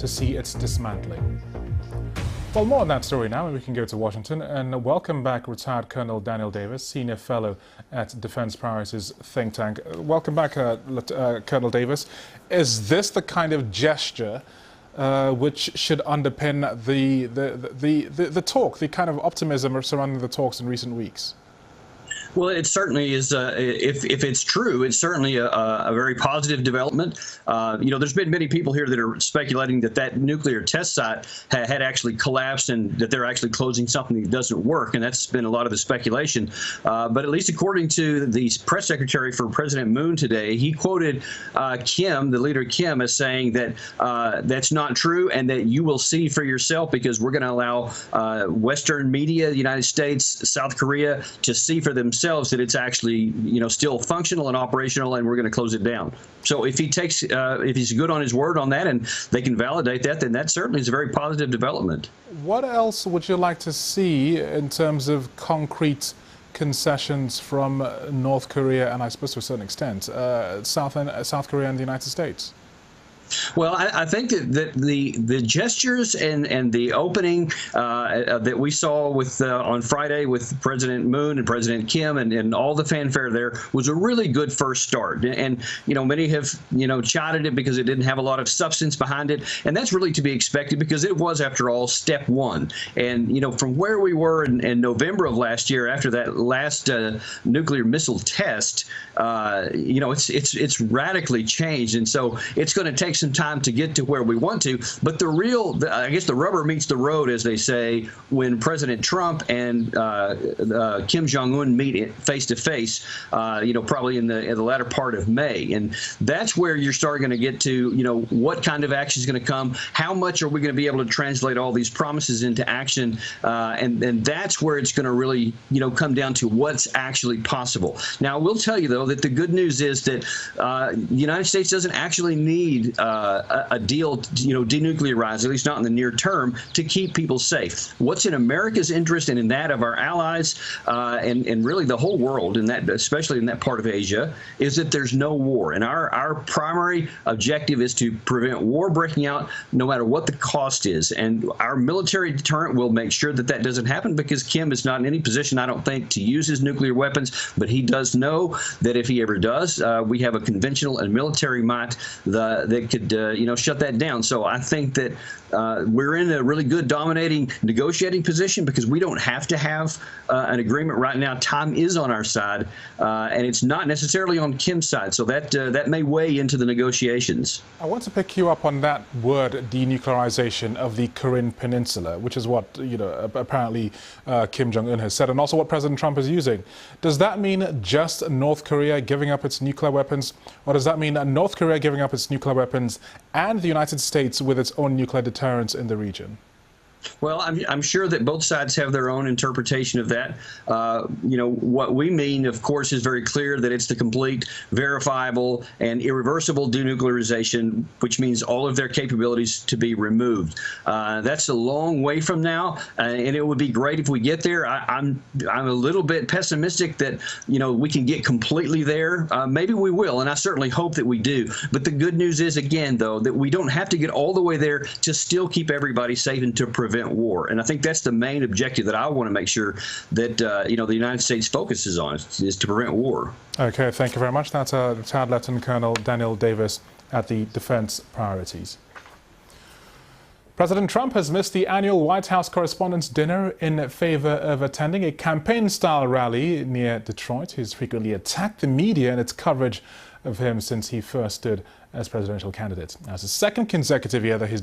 to see its dismantling. Well, more on that story now, and we can go to Washington. And welcome back, retired Colonel Daniel Davis, Senior Fellow at Defense Priorities think tank. Welcome back, Colonel Davis. Is this the kind of gesture which should underpin the talk, the kind of optimism surrounding the talks in recent weeks? Well, it certainly is. If it's true, it's certainly a very positive development. There's been many people here that are speculating that that nuclear test site had actually collapsed and that they're actually closing something that doesn't work, and that's been a lot of the speculation. But at least according to the press secretary for President Moon today, he quoted Kim, the leader Kim, as saying that that's not true and that you will see for yourself because we're going to allow Western media, the United States, South Korea, to see for themselves that it's actually, still functional and operational, and we're going to close it down. So if he takes, if he's good on his word on that, and they can validate that, then that certainly is a very positive development. What else would you like to see in terms of concrete concessions from North Korea, and I suppose to a certain extent, South Korea and the United States? Well, I think that the gestures and the opening that we saw with on Friday with President Moon and President Kim and all the fanfare there was a really good first start. And many have chided it because it didn't have a lot of substance behind it, and that's really to be expected because it was, after all, step one. And from where we were in November of last year after that last nuclear missile test, it's radically changed, and so it's going to take some time to get to where we want to. But I guess the rubber meets the road, as they say, when President Trump and Kim Jong-un meet face to face, probably in the latter part of May. And that's where you're starting to get to, what kind of action is going to come, how much are we going to be able to translate all these promises into action, and that's where it's going to really, come down to what's actually possible. Now, I will tell you, though, that the good news is that the United States doesn't actually need a deal, denuclearize, at least not in the near term, to keep people safe. What's in America's interest and in that of our allies and really the whole world, in that, especially in that part of Asia, is that there's no war. And our primary objective is to prevent war breaking out no matter what the cost is. And our military deterrent will make sure that that doesn't happen because Kim is not in any position, I don't think, to use his nuclear weapons. But he does know that if he ever does, we have a conventional and military might that could shut that down. So I think that we're in a really good dominating negotiating position because we don't have to have an agreement right now. Time is on our side, and it's not necessarily on Kim's side. So that may weigh into the negotiations. I want to pick you up on that word, denuclearization of the Korean Peninsula, which is what apparently Kim Jong-un has said, and also what President Trump is using. Does that mean just North Korea giving up its nuclear weapons, or does that mean North Korea giving up its nuclear weapons and the United States with its own nuclear deterrence in the region? Well, I'm sure that both sides have their own interpretation of that. What we mean, of course, is very clear that it's the complete, verifiable, and irreversible denuclearization, which means all of their capabilities to be removed. That's a long way from now, and it would be great if we get there. I'm a little bit pessimistic that we can get completely there. Maybe we will, and I certainly hope that we do. But the good news is, again, though, that we don't have to get all the way there to still keep everybody safe and to prevent war. And I think that's the main objective that I want to make sure that the United States focuses on is to prevent war. Okay, thank you very much. That's retired Lieutenant Colonel Daniel Davis at the Defense Priorities. President Trump has missed the annual White House Correspondents' Dinner in favor of attending a campaign-style rally near Detroit. He's frequently attacked the media and its coverage of him since he first stood as presidential candidate. As a second consecutive year that he's